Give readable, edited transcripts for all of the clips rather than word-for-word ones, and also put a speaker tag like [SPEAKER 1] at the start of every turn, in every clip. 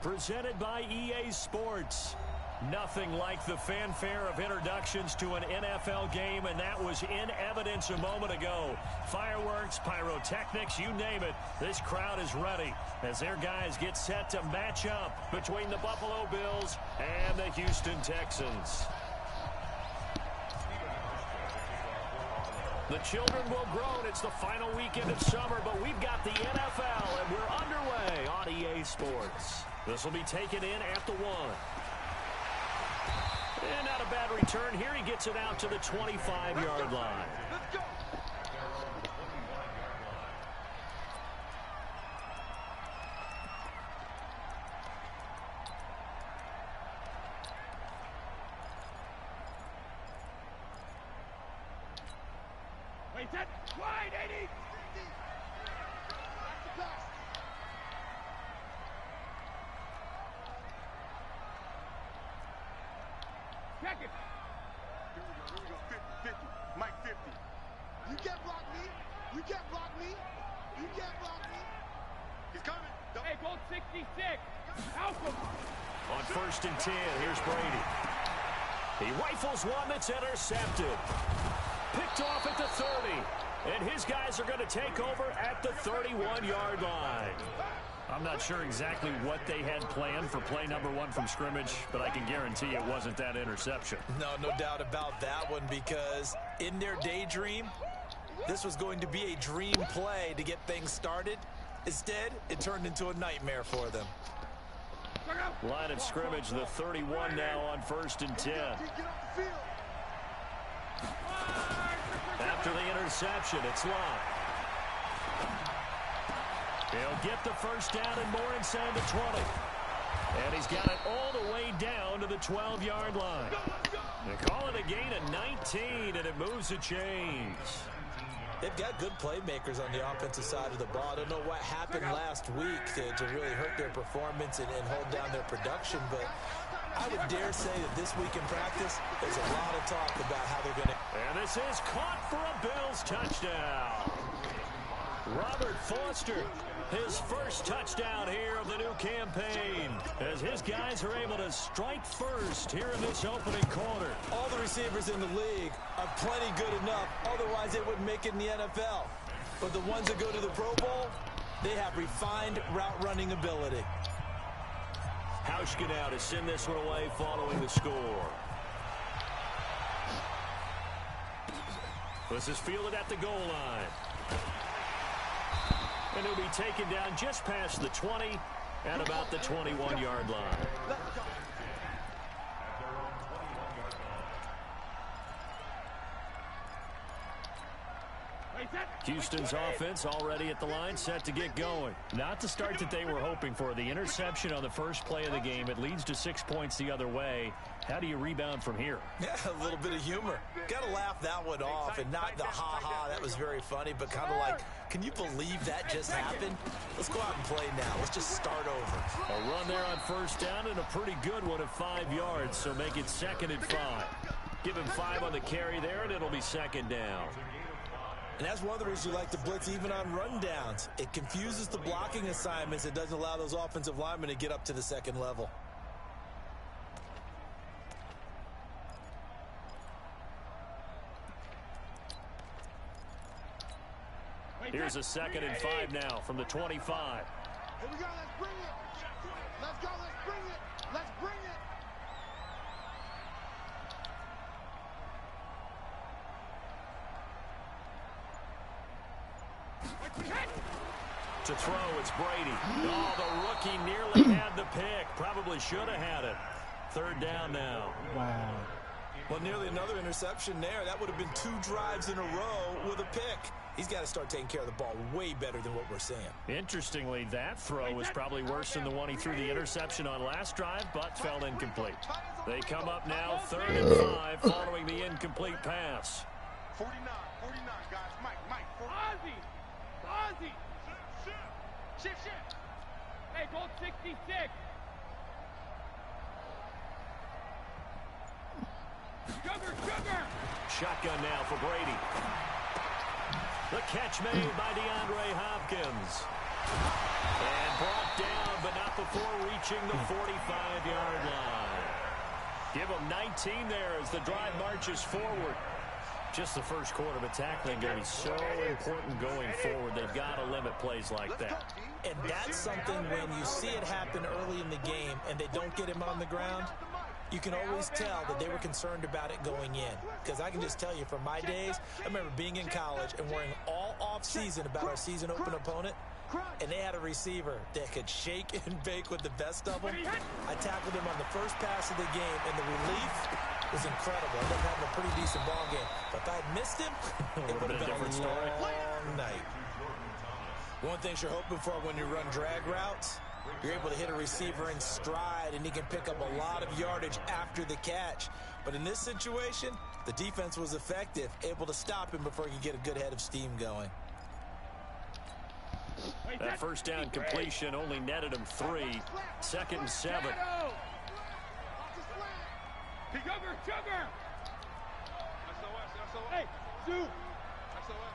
[SPEAKER 1] Presented by EA Sports. Nothing like the fanfare of introductions to an NFL game, and that was in evidence a moment ago. Fireworks, pyrotechnics, you name it. This crowd is ready as their guys get set to match up between the Buffalo Bills and the Houston Texans. The children will groan. It's the final weekend of summer, but we've got the NFL, and we're underway on EA Sports. This will be taken in at the 1. And not a bad return here. He gets it out to the 25-yard line.
[SPEAKER 2] Let's go. Wait, that's wide, 80. Check it. Here we go. 50-50. Mike 50. You can't block me. You can't block me. You can't block me. He's coming. Hey, goal 66. Out him.
[SPEAKER 1] On 1st and 10, here's Brady. He rifles one that's intercepted. Picked off at the 30. And his guys are going to take over at the 31-yard line. I'm not sure exactly what they had planned for play number 1 from scrimmage, but I can guarantee it wasn't that interception.
[SPEAKER 3] No doubt about that one, because in their daydream, this was going to be a dream play to get things started. Instead, it turned into a nightmare for them.
[SPEAKER 1] Line of scrimmage, the 31 now on 1st and 10. After the interception, it's locked. He'll get the first down and more inside the 20. And he's got it all the way down to the 12-yard line. They call it a gain of 19, and it moves the chains.
[SPEAKER 3] They've got good playmakers on the offensive side of the ball. I don't know what happened last week to really hurt their performance and hold down their production, but I would dare say that this week in practice, there's a lot of talk about how they're going to...
[SPEAKER 1] And this is caught for a Bills touchdown. Robert Foster, his first touchdown here of the new campaign, as his guys are able to strike first here in this opening quarter.
[SPEAKER 3] All the receivers in the league are plenty good enough, otherwise they wouldn't make it in the NFL. But the ones that go to the Pro Bowl, they have refined route running ability.
[SPEAKER 1] Hauschka now to send this one away following the score. This is fielded at the goal line. And he'll be taken down just past the 20 at about the 21-yard line. Houston's offense already at the line, set to get going. Not the start that they were hoping for. The interception on the first play of the game, it leads to 6 points the other way. How do you rebound from here?
[SPEAKER 3] Yeah, a little bit of humor. Got to laugh that one off, and not the ha-ha, that was very funny, but kind of like, can you believe that just happened? Let's go out and play now. Let's just start over.
[SPEAKER 1] A run there on first down, and a pretty good one at 5 yards, so make it 2nd and 5. Give him 5 on the carry there, and it'll be 2nd down.
[SPEAKER 3] And that's one of the reasons you like to blitz even on rundowns. It confuses the blocking assignments. It doesn't allow those offensive linemen to get up to the 2nd level.
[SPEAKER 1] Here's a 2nd and 5 now from the 25.
[SPEAKER 2] Here we go. Let's bring it. Let's go. Let's bring it. Let's bring it.
[SPEAKER 1] To throw, it's Brady. Oh, the rookie nearly had the pick. Probably should have had it. 3rd down now.
[SPEAKER 4] Wow.
[SPEAKER 3] Well, nearly another interception there. That would have been 2 drives in a row with a pick. He's got to start taking care of the ball way better than what we're seeing.
[SPEAKER 1] Interestingly, that throw was probably worse than the one he threw the interception on last drive, but fell incomplete. They come up now 3rd and 5 following the incomplete pass.
[SPEAKER 2] 49, guys. Mike. Ozzy. Shift. Hey, goal 66. Sugar.
[SPEAKER 1] Shotgun now for Brady. The catch made by DeAndre Hopkins. And brought down, but not before reaching the 45-yard line. Give them 19 there as the drive marches forward. Just the first quarter of a tackling game is so important going forward. They've got to limit plays like that.
[SPEAKER 3] And that's something when you see it happen early in the game and they don't get him on the ground, you can always tell that they were concerned about it going in. Because I can just tell you from my days, I remember being in college and worrying all off-season about our season open opponent, and they had a receiver that could shake and bake with the best of them. I tackled him on the first pass of the game, and the relief was incredible. I ended up having a pretty decent ball game. But if I had missed him, it would have been a different story. Long night. One thing you're hoping for when you run drag routes, you're able to hit a receiver in stride, and he can pick up a lot of yardage after the catch. But in this situation, the defense was effective, able to stop him before he could get a good head of steam going.
[SPEAKER 1] That first down completion only netted him 3. 2nd and 7.
[SPEAKER 2] Hey, Zoo. SOS.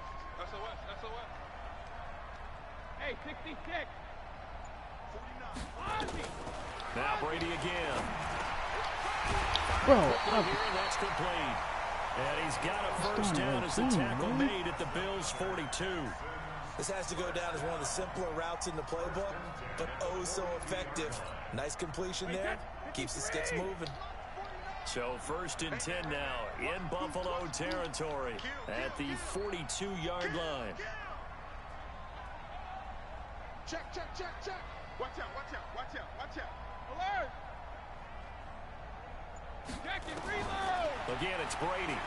[SPEAKER 2] Hey, 66. 49.
[SPEAKER 1] Now Brady again.
[SPEAKER 4] Bro,
[SPEAKER 1] Here, and that's complete. And he's got a first down as the tackle made at the Bills' 42.
[SPEAKER 3] This has to go down as one of the simpler routes in the playbook, but oh so effective. Nice completion there. Keeps the sticks moving.
[SPEAKER 1] So 1st and 10 now in Buffalo territory at the 42-yard line.
[SPEAKER 2] Check. Watch out. Alert. Check and reload.
[SPEAKER 1] Again, it's Brady.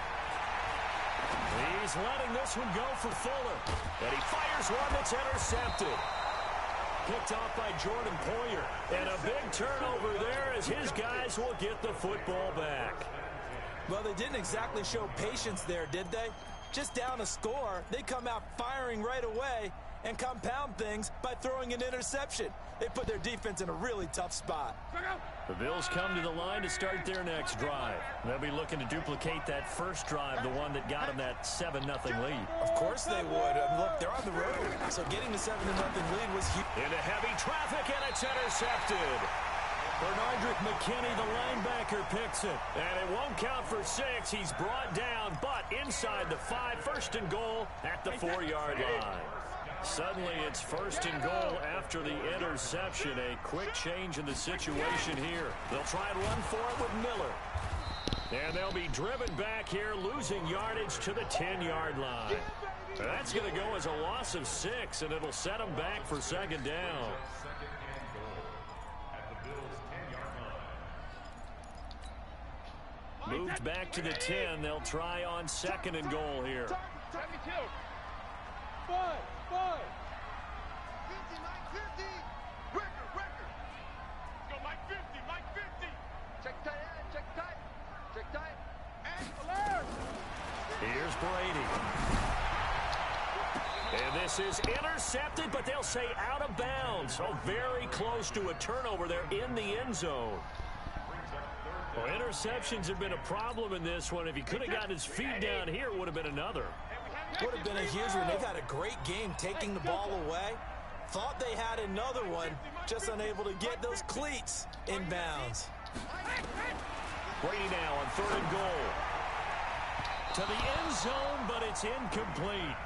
[SPEAKER 1] He's letting this one go for Fuller. And he fires one that's intercepted. Picked off by Jordan Poyer. And a big turnover there as his guys will get the football back.
[SPEAKER 3] Well, they didn't exactly show patience there, did they? Just down a score, they come out firing right away and compound things by throwing an interception. They put their defense in a really tough spot.
[SPEAKER 1] The Bills come to the line to start their next drive. They'll be looking to duplicate that first drive, the one that got them that 7-0 lead.
[SPEAKER 3] Of course they would. Look, they're on the road, so getting the 7-0 lead was huge.
[SPEAKER 1] Into heavy traffic, and it's intercepted. Bernardrick McKinney, the linebacker, picks it. And it won't count for 6. He's brought down, but inside the 5, 1st and goal at the 4-yard line. Suddenly, it's 1st and goal after the interception. A quick change in the situation here. They'll try and run for it with Miller. And they'll be driven back here, losing yardage to the 10-yard line. That's going to go as a loss of 6, and it'll set them back for 2nd down. Moved back to the 10. They'll try on 2nd and goal here.
[SPEAKER 2] 72. 5. 50, Mike 50. Record. Let's go, Mike 50. Check tight. And alert.
[SPEAKER 1] Here's Brady. And this is intercepted, but they'll say out of bounds. So very close to a turnover there in the end zone. Well, interceptions have been a problem in this one. If he could have gotten his feet down here, it would have been another.
[SPEAKER 3] Would have been a huge one. They've had a great game taking the ball away. Thought they had another one, just unable to get those cleats in bounds.
[SPEAKER 1] Brady now on 3rd and goal. To the end zone, but it's incomplete.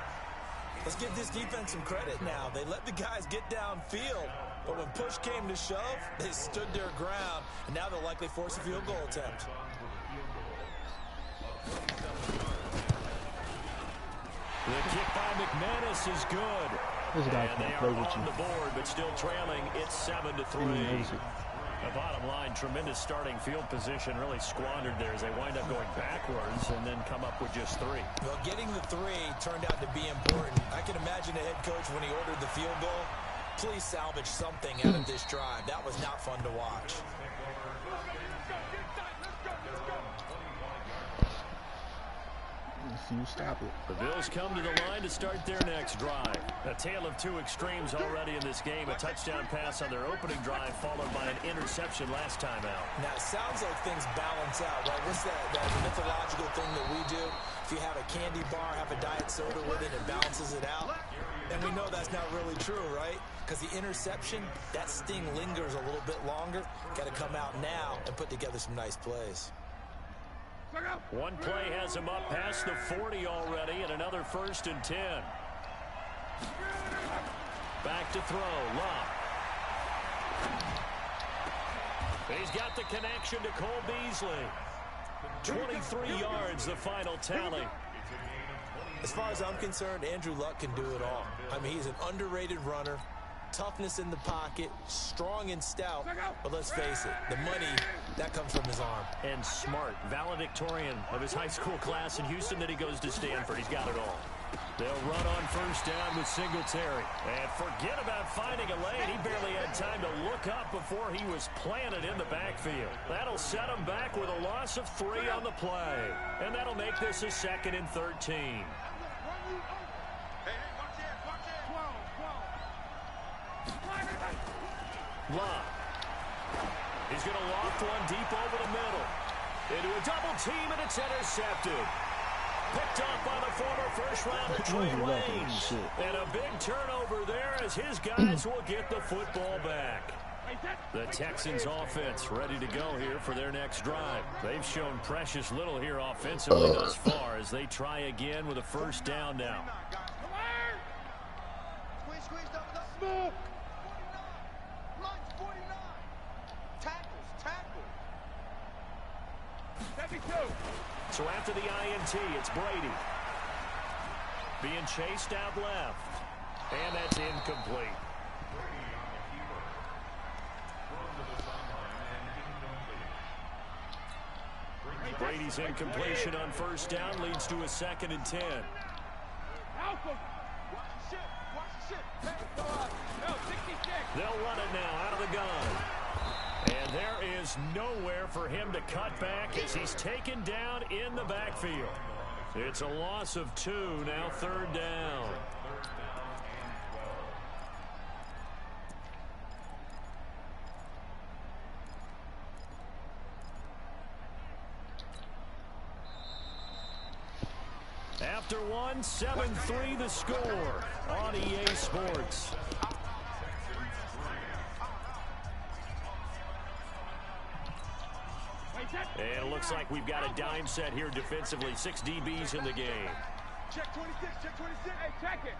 [SPEAKER 3] Let's give this defense some credit now. They let the guys get downfield, but when push came to shove, they stood their ground, and now they'll likely force a field goal attempt.
[SPEAKER 1] The kick by McManus is good.
[SPEAKER 4] This guy
[SPEAKER 1] And they
[SPEAKER 4] can't
[SPEAKER 1] are
[SPEAKER 4] play with
[SPEAKER 1] on
[SPEAKER 4] you.
[SPEAKER 1] the board, but still trailing. It's 7-3. The bottom line, tremendous starting field position, really squandered there as they wind up going backwards and then come up with just 3.
[SPEAKER 3] Well, getting the 3 turned out to be important. I can imagine the head coach when he ordered the field goal. Please salvage something out of this drive. That was not fun to watch.
[SPEAKER 4] You stop it.
[SPEAKER 1] The Bills come to the line to start their next drive. A tale of 2 extremes already in this game. A touchdown pass on their opening drive, followed by an interception last time out.
[SPEAKER 3] Now, it sounds like things balance out, right? What's that mythological thing that we do? If you have a candy bar, have a diet soda with it, it balances it out. And we know that's not really true, right? Because the interception, that sting lingers a little bit longer. Got to come out now and put together some nice plays.
[SPEAKER 1] One play has him up past the 40 already, and another 1st and 10. Back to throw, Love. He's got the connection to Cole Beasley. 23 yards, the final tally.
[SPEAKER 3] As far as I'm concerned, Andrew Luck can do it all. I mean, he's an underrated runner. Toughness in the pocket, strong and stout, but let's face it, the money, that comes from his arm.
[SPEAKER 1] And smart, valedictorian of his high school class in Houston, then he goes to Stanford. He's got it all. They'll run on 1st down with Singletary. And forget about finding a lane. He barely had time to look up before he was planted in the backfield. That'll set him back with a loss of 3 on the play. And that'll make this a 2nd and 13. Love. He's going to loft one deep over the middle. Into a double team, and it's intercepted. Picked up by the former first-rounder Trey Waynes. And a big turnover there as his guys will get the football back. The Texans offense ready to go here for their next drive. They've shown precious little here offensively thus far as they try again with a 1st down now. So after the INT, it's Brady. Being chased out left. And that's incomplete. Brady's incompletion on 1st down leads to a 2nd and 10. They'll run it now out of the gun. And there is nowhere for him to cut back as he's taken down in the backfield. It's a loss of 2, now 3rd down. After one, 7-3 the score on EA Sports. And it looks like we've got a dime set here defensively. 6 DBs in the game.
[SPEAKER 2] Check 26, check 26. Hey, check it.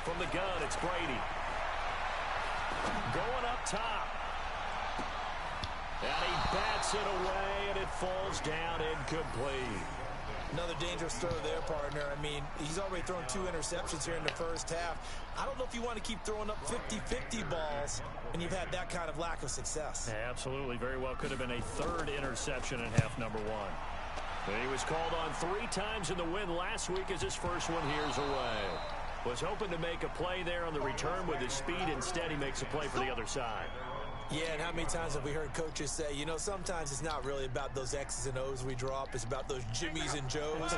[SPEAKER 1] From the gun, it's Brady. Going up top. And he bats it away, and it falls down incomplete.
[SPEAKER 3] Another dangerous throw there, partner. I mean, he's already thrown 2 interceptions here in the 1st half. I don't know if you want to keep throwing up 50-50 balls, and you've had that kind of lack of success.
[SPEAKER 1] Absolutely. Very well could have been a 3rd interception in half number 1. He was called on 3 times in the win last week as his first one here's away. Was hoping to make a play there on the return with his speed. Instead, he makes a play for the other side.
[SPEAKER 3] Yeah, and how many times have we heard coaches say, you know, sometimes it's not really about those X's and O's we drop. It's about those Jimmies and Joes.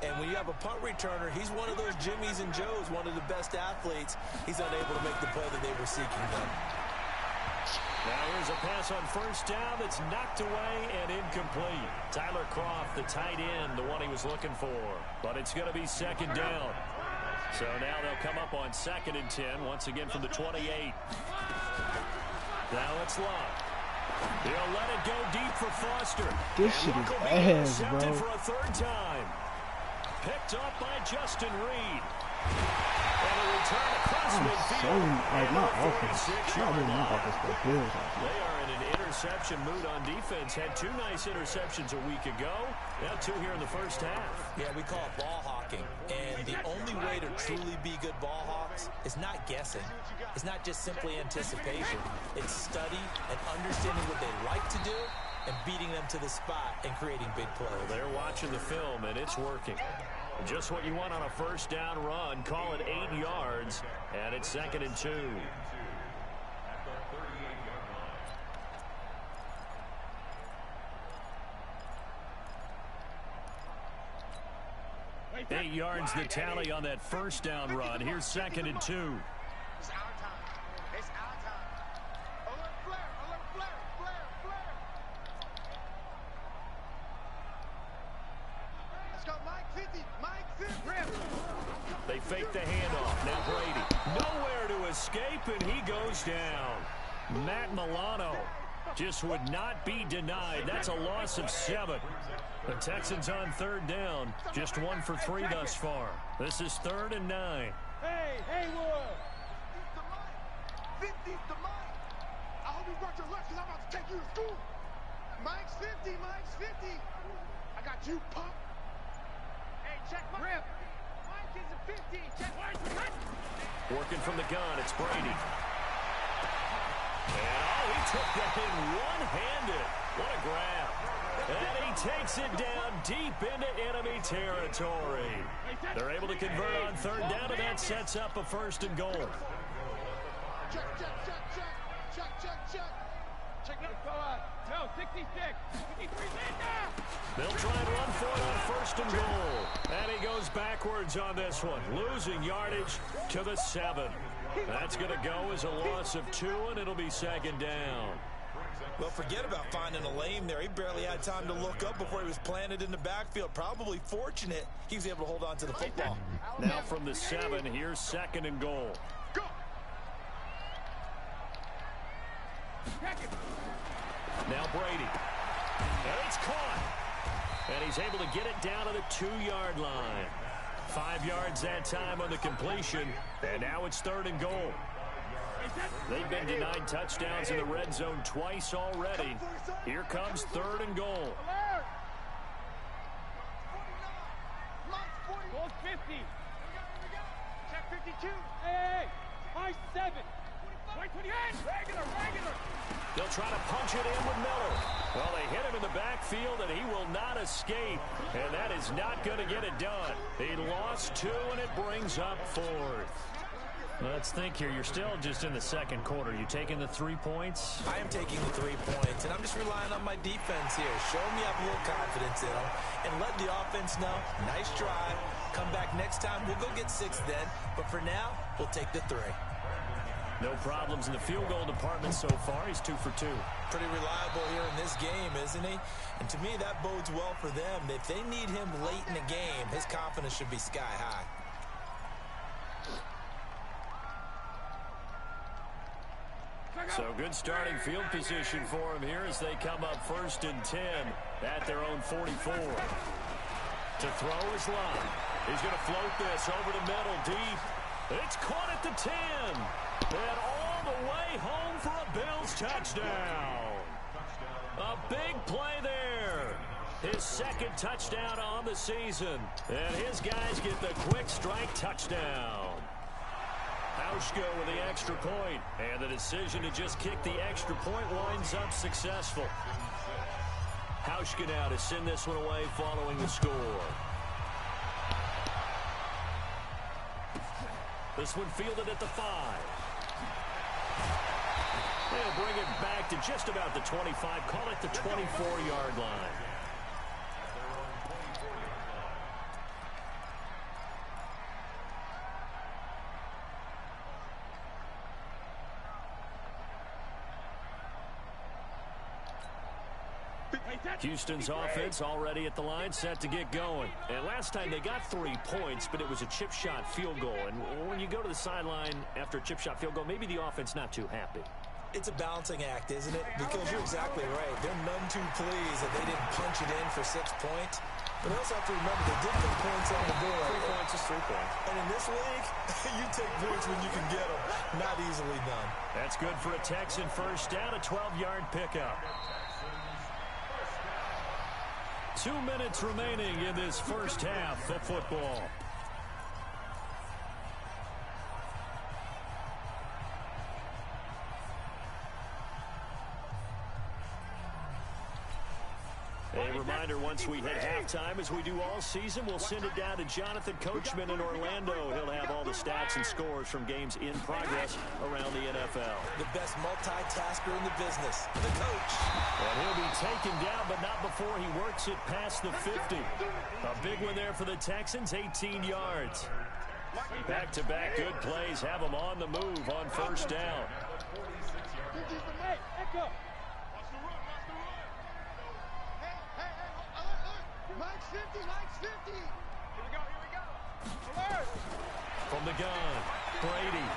[SPEAKER 3] And when you have a punt returner, he's one of those Jimmies and Joes, one of the best athletes. He's unable to make the play that they were seeking then.
[SPEAKER 1] Now here's a pass on 1st down that's knocked away and incomplete. Tyler Kroft, the tight end, the one he was looking for. But it's going to be 2nd down. So now they'll come up on 2nd and 10, once again from the 28. Now it's Love. He'll let it go deep for Foster.
[SPEAKER 4] This shit is ass, bro.
[SPEAKER 1] For a 3rd time. Picked up by Justin Reed. And a return across midfield.
[SPEAKER 4] So, like, not offense. Not really my offense, but Bills.
[SPEAKER 1] They are in an interception mood on defense. Had 2 nice interceptions a week ago. Now 2 here in the 1st half.
[SPEAKER 3] Yeah, we call it ball hawking. And the only way to truly be good ball hawks is not guessing. It's not just simply anticipation. It's study and understanding what they like to do and beating them to the spot and creating big plays.
[SPEAKER 1] Well, they're watching the film, and it's working. Just what you want on a 1st down run. Call it 8 yards, and it's 2nd and 2. Eight yards the tally on that 1st down run. Here's 2nd and 2.
[SPEAKER 2] It's our time. It's our time. Alert flare, alert flare, flare, flare.
[SPEAKER 1] They fake the handoff. Now Brady. Nowhere to escape, and he goes down. Matt Milano just would not be denied. That's a loss of 7. The Texans on 3rd down. Just 1 for 3 thus far. This is 3rd and 9.
[SPEAKER 2] Hey, Haywood! 50's the mic. I hope you brought your lunch because I'm about to take you to school. Mike's 50, Mike's 50. I got you, punk. Hey, check my grip. Mike is a 50. Check my cut.
[SPEAKER 1] Working from the gun, it's Brady. And he took that in one-handed. What a grab. And he takes it down deep into enemy territory. They're able to convert on 3rd down, and that sets up a 1st and goal.
[SPEAKER 2] Check. Check it out. No, 66. 53
[SPEAKER 1] They'll try and run for it on 1st and goal. And he goes backwards on this one, losing yardage to the 7. That's going to go as a loss of 2, and it'll be 2nd down.
[SPEAKER 3] Well, forget about finding a lane there. He barely had time to look up before he was planted in the backfield. Probably fortunate he was able to hold on to the football.
[SPEAKER 1] Now from the 7, here's 2nd and goal.
[SPEAKER 2] Go.
[SPEAKER 1] Now Brady. And it's caught. And he's able to get it down to the 2-yard line. 5 yards that time on the completion. And now it's 3rd and goal. They've been denied touchdowns in the red zone twice already. Here comes 3rd and goal.
[SPEAKER 2] Ball 50. Check 52. Hey, high 7. Right 28. Regular.
[SPEAKER 1] They'll try to punch it in with Miller. Well, they hit him in the backfield, and he will not escape. And that is not going to get it done. He lost 2, and it brings up 4th. Let's think here. You're still just in the 2nd quarter. You taking the 3 points?
[SPEAKER 3] I am taking the 3 points, and I'm just relying on my defense here. Show me I have a little confidence in them, and let the offense know, nice drive. Come back next time. We'll go get 6 then. But for now, we'll take the 3.
[SPEAKER 1] No problems in the field goal department so far. He's 2 for 2.
[SPEAKER 3] Pretty reliable here in this game, isn't he? And to me, that bodes well for them. If they need him late in the game, his confidence should be sky high.
[SPEAKER 1] So good starting field position for him here as they come up 1st and 10 at their own 44. To throw his line. He's going to float this over the middle deep. It's caught at the 10. And all the way home for a Bills touchdown. A big play there. His 2nd touchdown on the season. And his guys get the quick strike touchdown. Hauschka with the extra point. And the decision to just kick the extra point winds up successful. Hauschka now to send this one away following the score. This one fielded at the 5. They'll bring it back to just about the 25. Call it the 24-yard line. Houston's offense already at the line, set to get going. And last time they got 3 points, but it was a chip shot field goal. And when you go to the sideline after a chip shot field goal, maybe the offense not too happy.
[SPEAKER 3] It's a balancing act, isn't it? Because you're exactly right. They're none too pleased that they didn't punch it in for 6 points. But they also have to remember they did put points on the board.
[SPEAKER 1] 3 points is 3 points.
[SPEAKER 3] And in this league, you take points when you can get them. Not easily done.
[SPEAKER 1] That's good for a Texan first down, a 12-yard pickup. 2 minutes remaining in this first half of football. A reminder, once we hit halftime, as we do all season, we'll send it down to Jonathan Coachman in Orlando. He'll have all the stats and scores from games in progress around the NFL.
[SPEAKER 3] The best multitasker in the business, the coach.
[SPEAKER 1] And he'll be taken down, but not before he works it past the 50. A big one there for the Texans, 18 yards. Back-to-back good plays have them on the move on first down.
[SPEAKER 2] Mike's 50, Mike's 50. Here we go.
[SPEAKER 1] From the gun, Brady.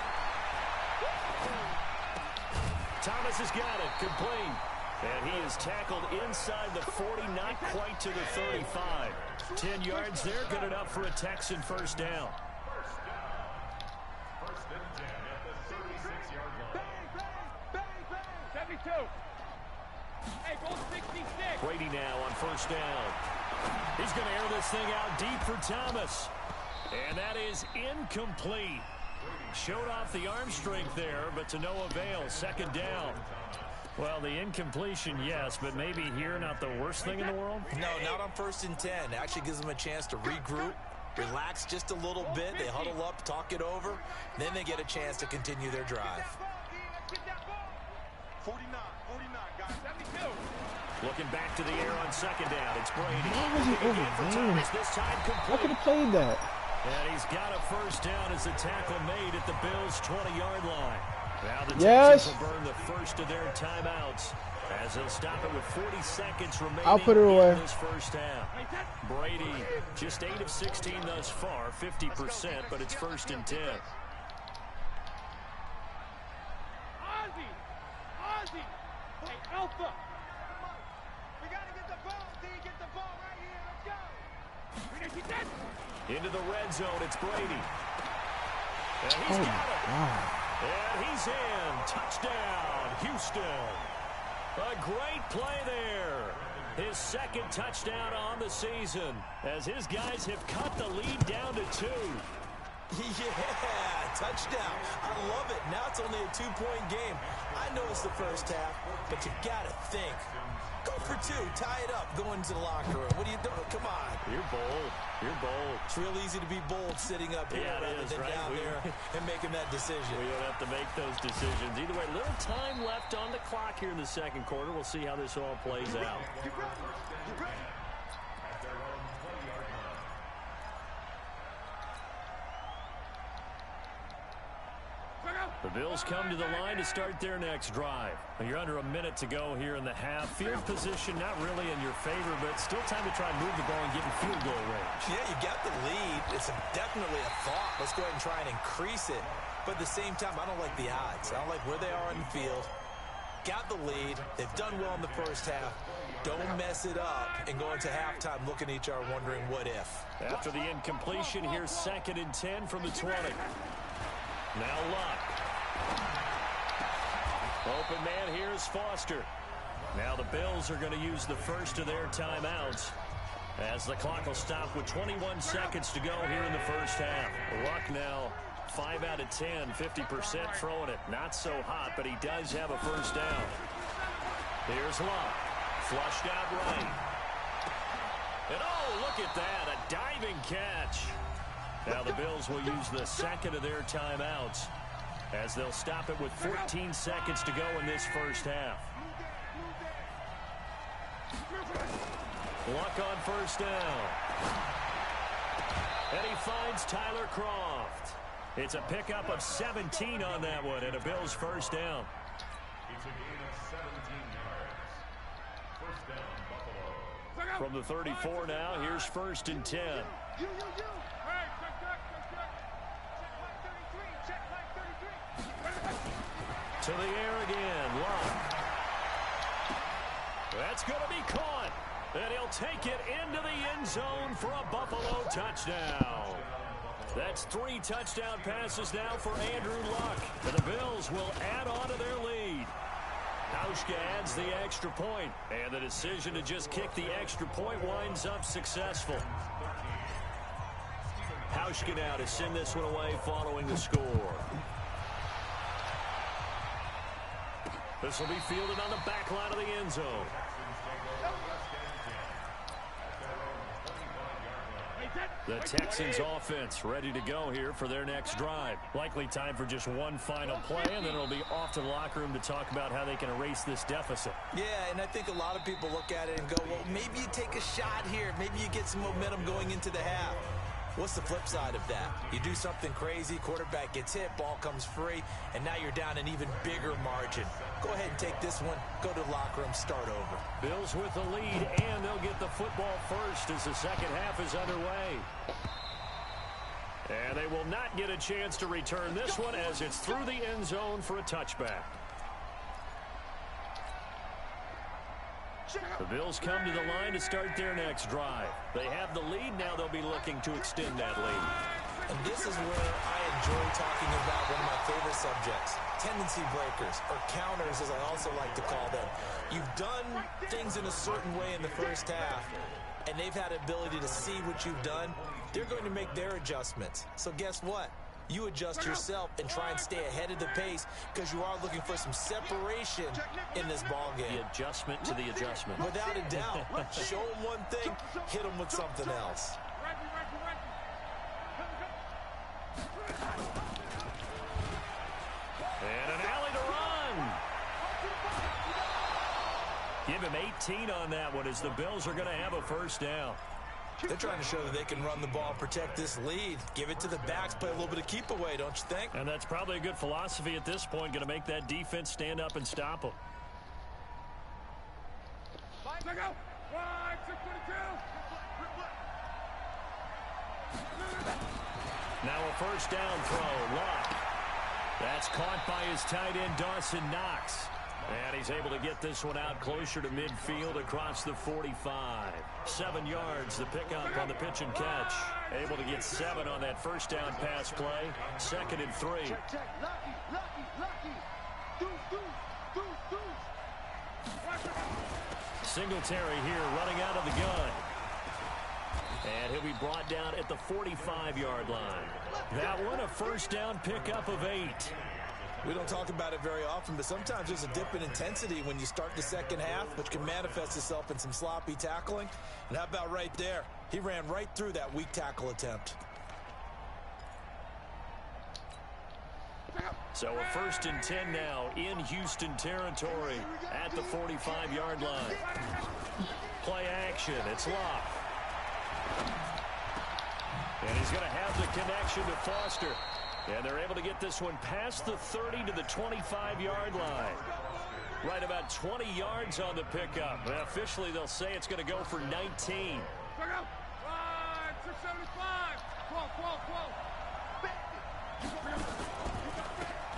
[SPEAKER 1] Thomas has got it, complete. And he is tackled inside the 40, not quite to the 35. 10 yards there, good enough for a Texan first down.
[SPEAKER 2] First and 10 at the 36-yard line. 72. Hey, goal 66.
[SPEAKER 1] Brady now on first down. He's going to air this thing out deep for Thomas. And that is incomplete. Showed off the arm strength there, but to no avail. Second down. Well, the incompletion, yes, but maybe here not the worst thing in the world?
[SPEAKER 3] No, not on first and 10. Actually gives them a chance to regroup, relax just a little bit. They huddle up, talk it over, then they get a chance to continue their drive.
[SPEAKER 2] 49, guys. 72.
[SPEAKER 1] Looking back to the air on second down. It's Brady.
[SPEAKER 4] Why was he over there?
[SPEAKER 1] This time
[SPEAKER 4] I
[SPEAKER 1] complete.
[SPEAKER 4] could have played that.
[SPEAKER 1] And he's got a first down as the tackle made at the Bills' 20-yard line. Now the
[SPEAKER 4] Yes.
[SPEAKER 1] Texans will burn the first of their timeouts as they'll stop it with 40 seconds remaining
[SPEAKER 4] I'll put it away.
[SPEAKER 1] in this first half. Brady, just 8 of 16 thus far, 50%, but it's first and 10.
[SPEAKER 2] Ozzy! Hey, Alpha! We got to get the ball, D. Get the ball right here. Let's go.
[SPEAKER 1] Into the red zone, it's Brady. And he's
[SPEAKER 4] Oh,
[SPEAKER 1] got
[SPEAKER 4] my
[SPEAKER 1] it.
[SPEAKER 4] God.
[SPEAKER 1] And he's in. Touchdown, Houston. A great play there. His second touchdown on the season as his guys have cut the lead down to 2.
[SPEAKER 3] Yeah, touchdown. I love it. Now it's only a 2-point game. I know it's the first half, but you got to think. Go for 2. Tie it up. Go into the locker room. What are you doing? Come on.
[SPEAKER 1] You're bold. You're bold.
[SPEAKER 3] It's real easy to be bold sitting up here
[SPEAKER 1] Yeah, it
[SPEAKER 3] rather
[SPEAKER 1] is,
[SPEAKER 3] than
[SPEAKER 1] right?
[SPEAKER 3] down there and making that decision.
[SPEAKER 1] We don't have to make those decisions. Either way, little time left on the clock here in the second quarter. We'll see how this all plays out. The Bills come to the line to start their next drive. You're under a minute to go here in the half. Field position not really in your favor, but still time to try and move the ball and get in field goal range.
[SPEAKER 3] Yeah, you got the lead. It's definitely a thought. Let's go ahead and try and increase it. But at the same time, I don't like the odds. I don't like where they are on the field. Got the lead. They've done well in the first half. Don't mess it up and go into halftime looking at each other wondering what if.
[SPEAKER 1] After the incompletion, here's second and 10 from the 20. Now Luck. Open man, here's Foster. Now the Bills are going to use the first of their timeouts as the clock will stop with 21 seconds to go here in the first half. Luck now 5 out of 10, 50% throwing it. Not so hot, but he does have a first down. Here's Luck. Flushed out right. And oh, look at that, a diving catch. Now the Bills will use the second of their timeouts as they'll stop it with 14 seconds to go in this first half. Luck on first down. And he finds Tyler Croft. It's a pickup of 17 on that one and a Bills first down.
[SPEAKER 2] It's a gain of 17 yards. First down, Buffalo.
[SPEAKER 1] From the 34 now, here's first and 10.
[SPEAKER 2] You. Hey, check. Check line 33.
[SPEAKER 1] To the air again, Luck. That's going to be caught. And he'll take it into the end zone for a Buffalo touchdown. That's 3 touchdown passes now for Andrew Luck. And the Bills will add on to their lead. Hauschka adds the extra point. And the decision to just kick the extra point winds up successful. Hauschka now to send this one away following the score. This will be fielded on the back line of the end zone. The Texans offense ready to go here for their next drive. Likely time for just one final play, and then it'll be off to the locker room to talk about how they can erase this deficit.
[SPEAKER 3] Yeah, and I think a lot of people look at it and go, well, maybe you take a shot here. Maybe you get some momentum going into the half. What's the flip side of that? You do something crazy, quarterback gets hit, ball comes free, and now you're down an even bigger margin. Go ahead and take this one, go to the locker room, start over.
[SPEAKER 1] Bills with the lead, and they'll get the football first as the second half is underway. And they will not get a chance to return this one as it's through the end zone for a touchback. The Bills come to the line to start their next drive. They have the lead. Now they'll be looking to extend that lead.
[SPEAKER 3] And this is where I enjoy talking about one of my favorite subjects, tendency breakers, or counters as I also like to call them. You've done things in a certain way in the first half, and they've had the ability to see what you've done. They're going to make their adjustments. So guess what? You adjust yourself and try and stay ahead of the pace because you are looking for some separation in this ball game.
[SPEAKER 1] The adjustment to the adjustment.
[SPEAKER 3] Without a doubt. Show them one thing, hit them with something else.
[SPEAKER 1] And an alley to run. Give him 18 on that one as the Bills are going to have a first down.
[SPEAKER 3] They're trying to show that they can run the ball and protect this lead. Give it to the backs, play a little bit of keep away, don't you think?
[SPEAKER 1] And that's probably a good philosophy at this point, going to make that defense stand up and stop them. Now a first down throw. Luck. That's caught by his tight end, Dawson Knox. And he's able to get this one out closer to midfield across the 45. 7 yards, the pickup on the pitch and catch. Able to get 7 on that first down pass play. 2nd and 3. Singletary here running out of the gun. And he'll be brought down at the 45-yard line. That one a first down pickup of 8.
[SPEAKER 3] We don't talk about it very often, but sometimes there's a dip in intensity when you start the second half, which can manifest itself in some sloppy tackling. And how about right there? He ran right through that weak tackle attempt.
[SPEAKER 1] So a 1st and 10 now in Houston territory at the 45-yard line. Play action. It's Locke. And he's going to have the connection to Foster. And they're able to get this one past the 30 to the 25-yard line. Right about 20 yards on the pickup. But officially, they'll say it's going to go for 19.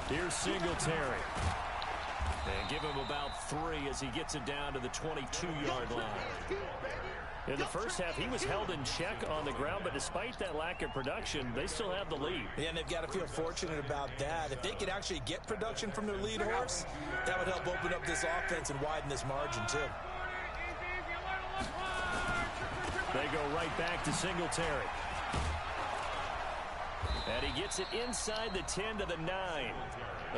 [SPEAKER 1] Here's Singletary. And give him about 3 as he gets it down to the 22-yard line. In the first half, he was held in check on the ground, but despite that lack of production, they still have the lead.
[SPEAKER 3] Yeah, and they've got to feel fortunate about that. If they could actually get production from their lead horse, that would help open up this offense and widen this margin, too.
[SPEAKER 1] They go right back to Singletary. And he gets it inside the 10 to the 9.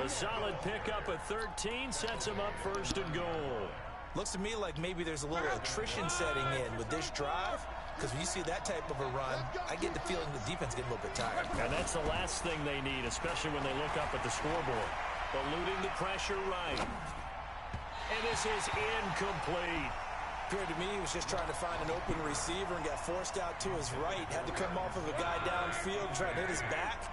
[SPEAKER 1] A solid pickup at 13 sets him up 1st and goal.
[SPEAKER 3] Looks to me like maybe there's a little attrition setting in with this drive, because when you see that type of a run, I get the feeling the defense getting a little bit tired.
[SPEAKER 1] And that's the last thing they need, especially when they look up at the scoreboard. Eluding the pressure right. And this is incomplete.
[SPEAKER 3] Appeared to me he was just trying to find an open receiver and got forced out to his right. Had to come off of a guy downfield, trying to hit his back.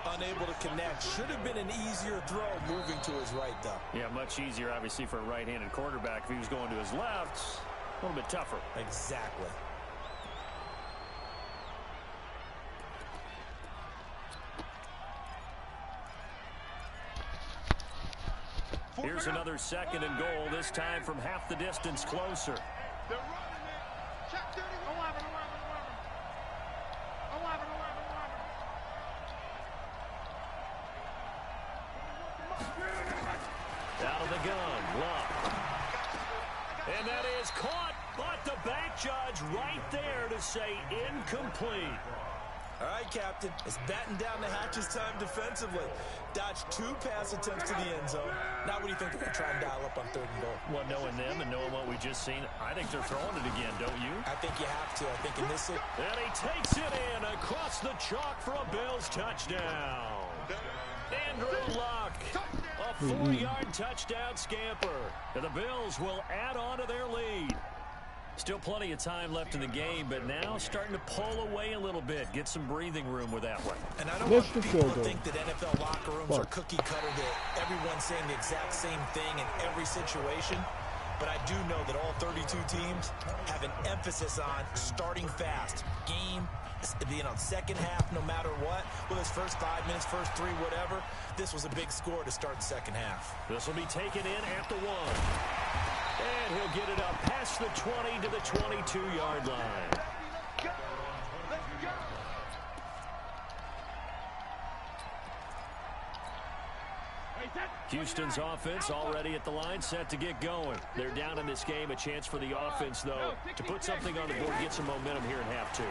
[SPEAKER 3] Unable to connect. Should have been an easier throw moving to his right, though.
[SPEAKER 1] Yeah, much easier, obviously, for a right-handed quarterback. If he was going to his left, a little bit tougher.
[SPEAKER 3] Exactly.
[SPEAKER 1] Here's another 2nd and goal, this time from half the distance closer.
[SPEAKER 2] They're running it. Check 30. 11.
[SPEAKER 1] Out of the gun, Luck. And that is caught, but the back judge right there to say incomplete.
[SPEAKER 3] All right, Captain. It's batten down the hatches time defensively. Dodged 2 pass attempts to the end zone. Now what do you think they're going to try and dial up on 3rd and goal?
[SPEAKER 1] Well, knowing them and knowing what we just seen, I think they're throwing it again, don't you?
[SPEAKER 3] I think you have to. I think in this...
[SPEAKER 1] And he takes it in across the chalk for a Bills touchdown. Andrew Luck, a 4-yard touchdown scamper. And the Bills will add on to their lead. Still plenty of time left in the game, but now starting to pull away a little bit. Get some breathing room with that one.
[SPEAKER 3] And I don't want people to think that NFL locker rooms are cookie cutter, that everyone's saying the exact same thing in every situation. but I do know that all 32 teams have an emphasis on starting fast. Game being on second half no matter what. Well, his first 5 minutes, first 3, whatever. This was a big score to start the second half.
[SPEAKER 1] This will be taken in at the 1. And he'll get it up past the 20 to the 22-yard line. Houston's offense already at the line, set to get going. They're down in this game. A chance for the offense, though, to put something on the board, get some momentum here in half 2.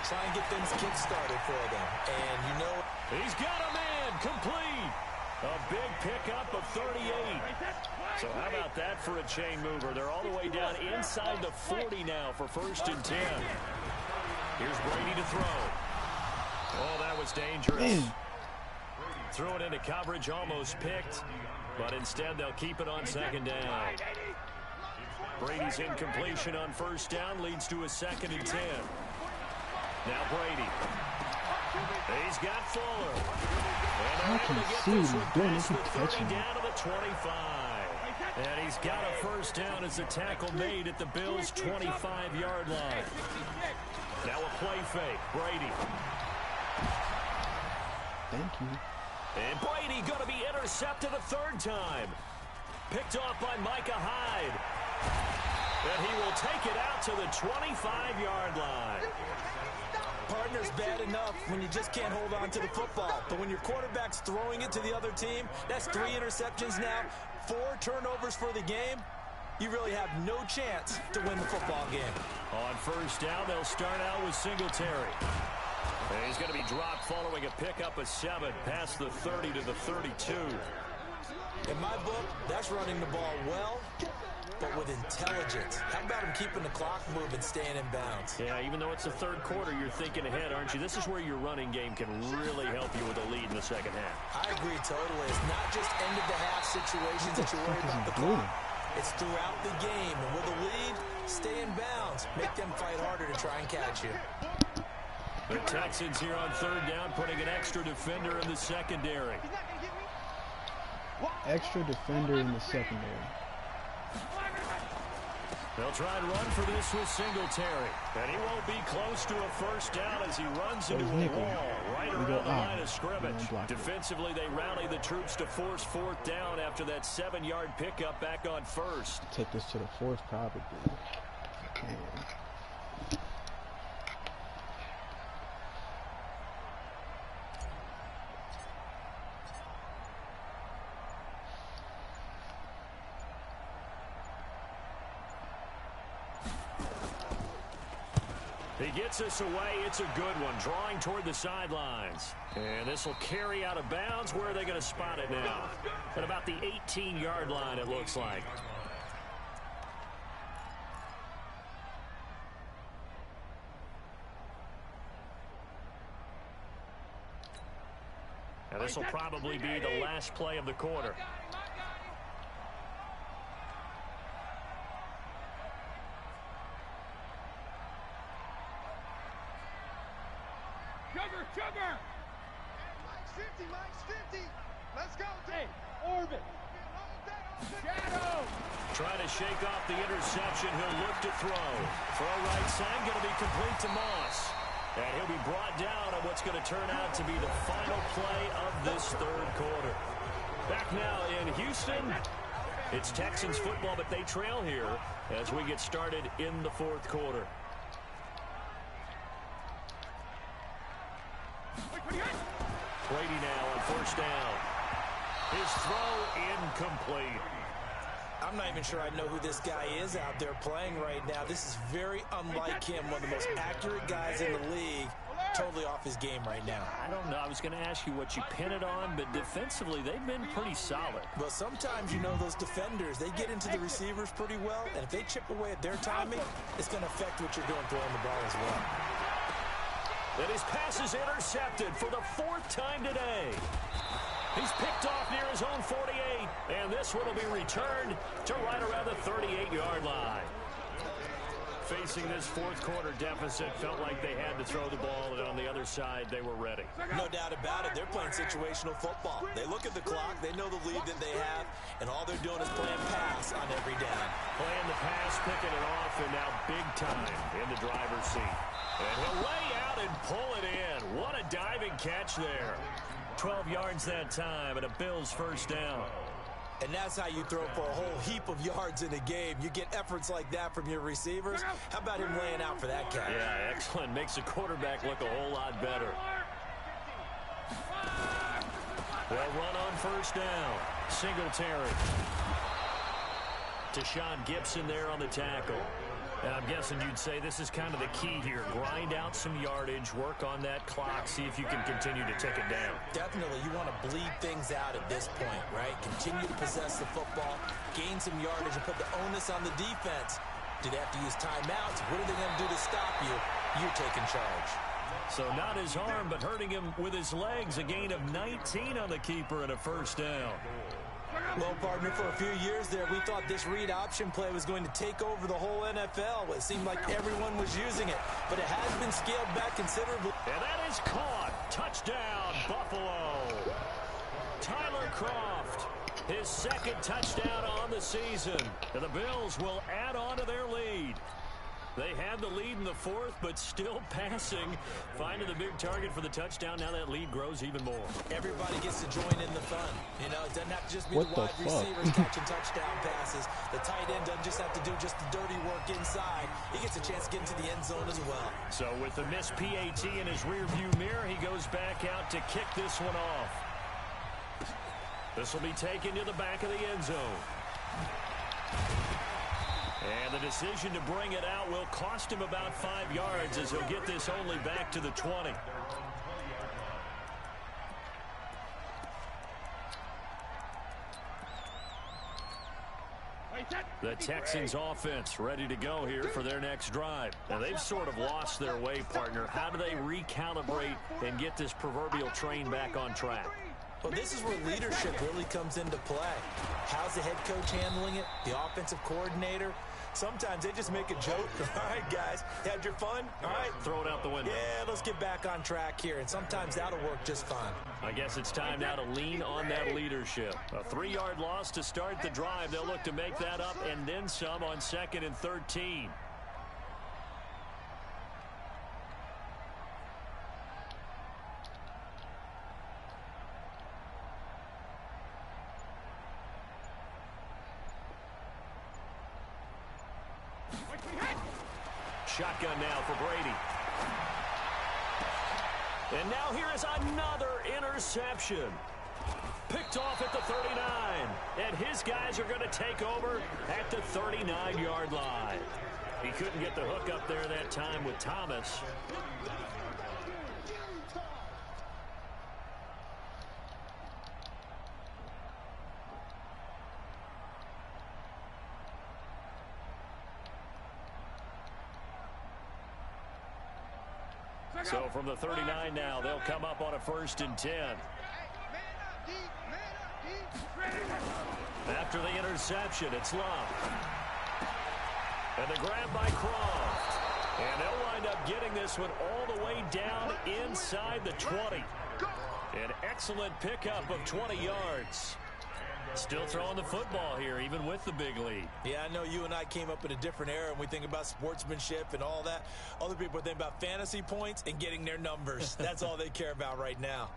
[SPEAKER 3] Try and get things kick-started for them. And you know,
[SPEAKER 1] he's got a man complete. A big pickup of 38. So how about that for a chain mover? They're all the way down inside the 40 now for 1st and 10. Here's Brady to throw. Oh, that was dangerous. Threw it into coverage, almost picked, but instead they'll keep it on 2nd down. Brady's incompletion on 1st down leads to a 2nd and 10. Now Brady. He's got Fuller.
[SPEAKER 4] I can see what he's doing. He keeps catching it.
[SPEAKER 1] Down to the 25. And he's got a 1st down as a tackle made at the Bills' 25-yard line. Now a play fake. Brady.
[SPEAKER 4] Thank you.
[SPEAKER 1] And Brady going to be intercepted a 3rd time. Picked off by Micah Hyde. And he will take it out to the 25-yard line.
[SPEAKER 3] Partner's bad enough when you just can't hold on to the football. But when your quarterback's throwing it to the other team, that's 3 interceptions now, 4 turnovers for the game. You really have no chance to win the football game.
[SPEAKER 1] On 1st down, they'll start out with Singletary. And he's going to be dropped following a pickup of 7 past the 30 to the 32.
[SPEAKER 3] In my book, that's running the ball well, but with intelligence. How about him keeping the clock moving, staying in bounds?
[SPEAKER 1] Yeah, even though it's the 3rd quarter, you're thinking ahead, aren't you? This is where your running game can really help you with a lead in the 2nd half.
[SPEAKER 3] I agree totally. It's not just end-of-the-half situations that you worry about the clock. It's throughout the game. And with a lead, stay in bounds. Make them fight harder to try and catch you.
[SPEAKER 1] The Texans here on 3rd down, putting an extra defender in the secondary.
[SPEAKER 4] Extra defender in the secondary.
[SPEAKER 1] They'll try and run for this with Singletary. And he won't be close to a 1st down as he runs into a wall right around the line of scrimmage. Defensively, they rally the troops to force 4th down after that 7-yard pickup back on 1st.
[SPEAKER 4] Take this to the 4th probably. Man.
[SPEAKER 1] He gets us away. It's a good one. Drawing toward the sidelines. And this will carry out of bounds. Where are they going to spot it now? At about the 18-yard line, it looks like. And this will probably be the last play of the quarter.
[SPEAKER 2] Sugar! Mike's 50. Let's go, hey, orbit. Shadow.
[SPEAKER 1] Trying to shake off the interception. He'll look to throw. Throw right side, going to be complete to Moss. And he'll be brought down on what's going to turn out to be the final play of this 3rd quarter. Back now in Houston. It's Texans football, but they trail here as we get started in the 4th quarter. Brady now on 1st down. His throw incomplete.
[SPEAKER 3] I'm not even sure I know who this guy is out there playing right now. This is very unlike him, one of the most accurate guys in the league. Totally off his game right now.
[SPEAKER 1] I don't know. I was going to ask you what you pin it on, but defensively, they've been pretty solid.
[SPEAKER 3] Well, sometimes, you know, those defenders, they get into the receivers pretty well, and if they chip away at their timing, it's going to affect what you're doing throwing the ball as well.
[SPEAKER 1] And his pass is intercepted for the 4th time today. He's picked off near his own 48, and this one will be returned to right around the 38-yard line. facing this fourth quarter deficit, felt like they had to throw the ball, and on the other side, they were ready.
[SPEAKER 3] No doubt about it. They're playing situational football. They look at the clock, they know the lead that they have, and all they're doing is playing pass on every down.
[SPEAKER 1] Playing the pass, picking it off, and now big time in the driver's seat. And he'll lay out and pull it in. What a diving catch there. 12 yards that time, and a Bills first down.
[SPEAKER 3] And that's how you throw for a whole heap of yards in a game. You get efforts like that from your receivers. How about him laying out for that catch?
[SPEAKER 1] Yeah, excellent. Makes the quarterback look a whole lot better. They'll run on first down. Singletary. To Sean Gibson there on the tackle. And I'm guessing you'd say this is kind of the key here. Grind out some yardage, work on that clock, see if you can continue to tick it down.
[SPEAKER 3] Definitely. You want to bleed things out at this point, right? Continue to possess the football, gain some yardage, and put the onus on the defense. Do they have to use timeouts? What are they going to do to stop you? You're taking charge.
[SPEAKER 1] So not his arm, but hurting him with his legs. A gain of 19 on the keeper and a first down.
[SPEAKER 3] Well, partner, for a few years there, we thought this read option play was going to take over the whole NFL. It seemed like everyone was using it, but it has been scaled back considerably.
[SPEAKER 1] And that is caught. Touchdown, Buffalo. Tyler Kroft, his second touchdown on the season. And the Bills will add on to their lead. They had the lead in the fourth, but still passing. Finding the big target for the touchdown. Now that lead grows even more.
[SPEAKER 3] Everybody gets to join in the fun. You know, it doesn't have to just be the wide receivers catching touchdown passes. The tight end doesn't just have to do just the dirty work inside. He gets a chance to get into the end zone as well.
[SPEAKER 1] So with the missed PAT in his rearview mirror, he goes back out to kick this one off. This will be taken to the back of the end zone. And the decision to bring it out will cost him about 5 yards as he'll get this only back to the 20. The Texans offense ready to go here for their next drive. Now they've sort of lost their way, partner. How do they recalibrate and get this proverbial train back on track?
[SPEAKER 3] Well, this is where leadership really comes into play. How's the head coach handling it? The offensive coordinator? Sometimes they just make a joke. All right, guys, had your fun? All right.
[SPEAKER 1] Throw it out the window.
[SPEAKER 3] Yeah, let's get back on track here. And sometimes that'll work just fine.
[SPEAKER 1] I guess it's time now to lean on that leadership. A 3-yard loss to start the drive. They'll look to make that up and then some on 2nd and 13. Shotgun now for Brady. And now here is another interception. Picked off at the 39. And his guys are going to take over at the 39-yard line. He couldn't get the hook up there that time with Thomas. So from the 39 now, they'll come up on a 1st and 10. After the interception, it's Love. And the grab by Kroft. And they'll wind up getting this one all the way down inside the 20. An excellent pickup of 20 yards. Still throwing the football here, even with the big lead.
[SPEAKER 3] Yeah, I know you and I came up in a different era, and we think about sportsmanship and all that. Other people think about fantasy points and getting their numbers. That's all they care about right now.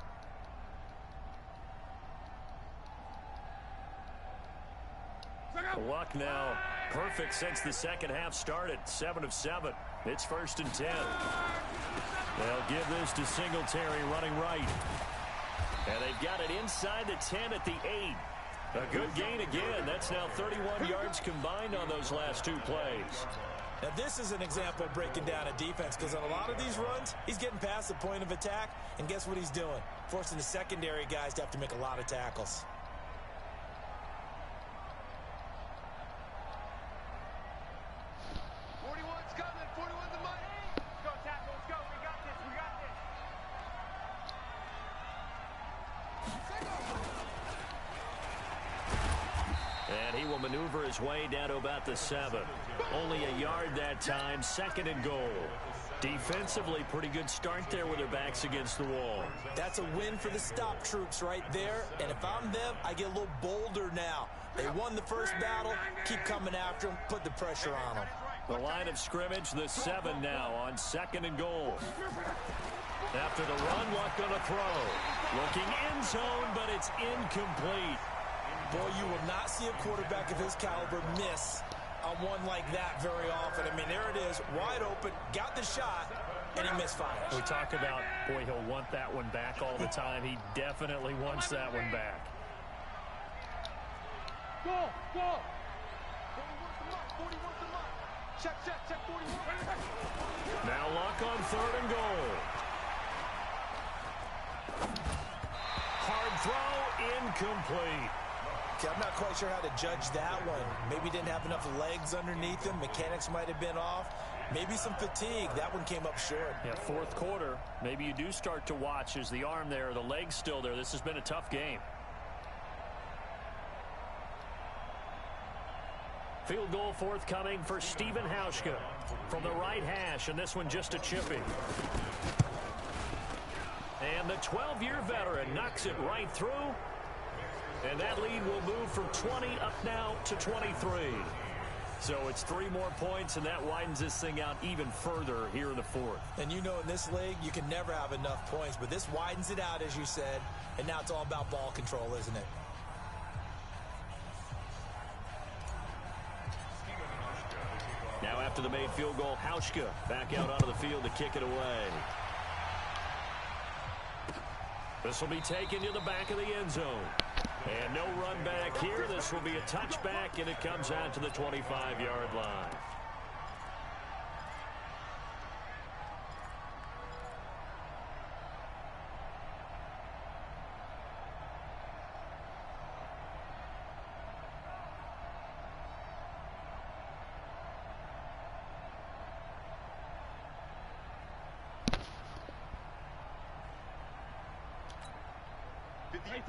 [SPEAKER 1] Luck now perfect since the second half started. 7 of 7. It's 1st and 10. They'll give this to Singletary running right. And they've got it inside the 10 at the 8. A good gain again. That's now 31 yards combined on those last 2 plays.
[SPEAKER 3] Now, this is an example of breaking down a defense, because on a lot of these runs, he's getting past the point of attack, and guess what he's doing? Forcing the secondary guys to have to make a lot of tackles.
[SPEAKER 1] And he will maneuver his way down to about the 7. Only a yard that time, 2nd and goal. Defensively, pretty good start there with their backs against the wall.
[SPEAKER 3] That's a win for the stop troops right there. And if I'm them, I get a little bolder now. They won the first battle. Keep coming after them. Put the pressure on them.
[SPEAKER 1] The line of scrimmage, the 7 now on 2nd and goal. After the run, Luck going to throw. Looking end zone, but it's incomplete.
[SPEAKER 3] Boy, you will not see a quarterback of his caliber miss on one like that very often. I mean, there it is, wide open, got the shot, and he misfires.
[SPEAKER 1] We talk about, boy, he'll want that one back all the time. He definitely wants that one back.
[SPEAKER 2] Go! 41 to mark. Check, 41.
[SPEAKER 1] Now Luck on 3rd and goal. Hard throw, incomplete.
[SPEAKER 3] Okay, I'm not quite sure how to judge that one. Maybe didn't have enough legs underneath him. Mechanics might have been off. Maybe some fatigue. That one came up short.
[SPEAKER 1] Yeah, 4th quarter. Maybe you do start to watch. Is the arm there, the leg's still there? This has been a tough game. Field goal forthcoming for Stephen Hauschka from the right hash, and this one just a chippy. And the 12-year veteran knocks it right through. And that lead will move from 20 up now to 23. So it's 3 more points, and that widens this thing out even further here in the 4th.
[SPEAKER 3] And you know in this league, you can never have enough points, but this widens it out, as you said, and now it's all about ball control, isn't it?
[SPEAKER 1] Now after the made field goal, Hauschka back out onto the field to kick it away. This will be taken to the back of the end zone. And no run back here. This will be a touchback, and it comes out to the 25-yard line.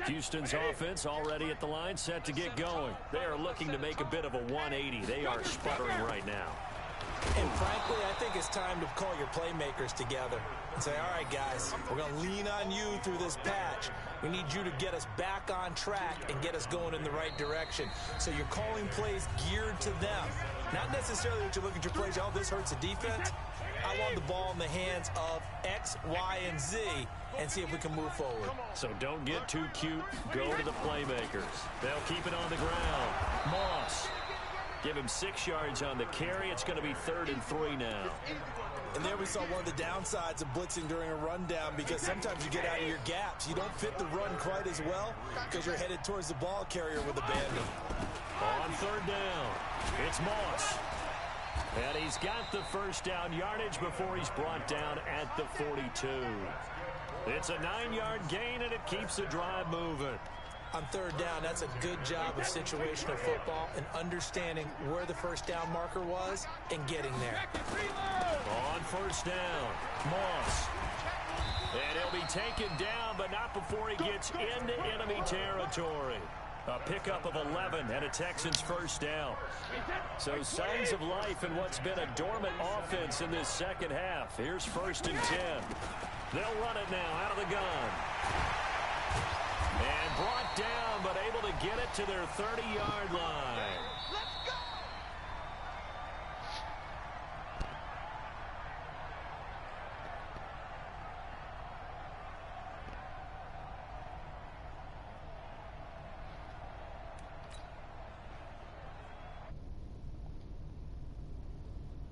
[SPEAKER 1] Houston's offense already at the line, set to get going. They are looking to make a bit of a 180. They are sputtering right now.
[SPEAKER 3] And frankly, I think it's time to call your playmakers together and say, all right, guys, we're going to lean on you through this patch. We need you to get us back on track and get us going in the right direction. So you're calling plays geared to them. Not necessarily that you look at your plays, oh, this hurts the defense. I want the ball in the hands of X, Y, and Z and see if we can move forward.
[SPEAKER 1] So don't get too cute. Go to the playmakers. They'll keep it on the ground. Moss. Give him 6 yards on the carry. It's going to be 3rd and 3 now.
[SPEAKER 3] And there we saw one of the downsides of blitzing during a rundown, because sometimes you get out of your gaps. You don't fit the run quite as well because you're headed towards the ball carrier with abandon.
[SPEAKER 1] On 3rd down, it's Moss. And he's got the first down yardage before he's brought down at the 42. It's a 9-yard gain, and it keeps the drive moving.
[SPEAKER 3] On 3rd down, that's a good job of situational football and understanding where the first down marker was and getting there.
[SPEAKER 1] On 1st down, Moss. And he'll be taken down, but not before he gets into enemy territory. A pickup of 11 and a Texans first down. So signs of life in what's been a dormant offense in this second half. Here's 1st and 10. They'll run it now out of the gun. And brought down, but able to get it to their 30-yard line.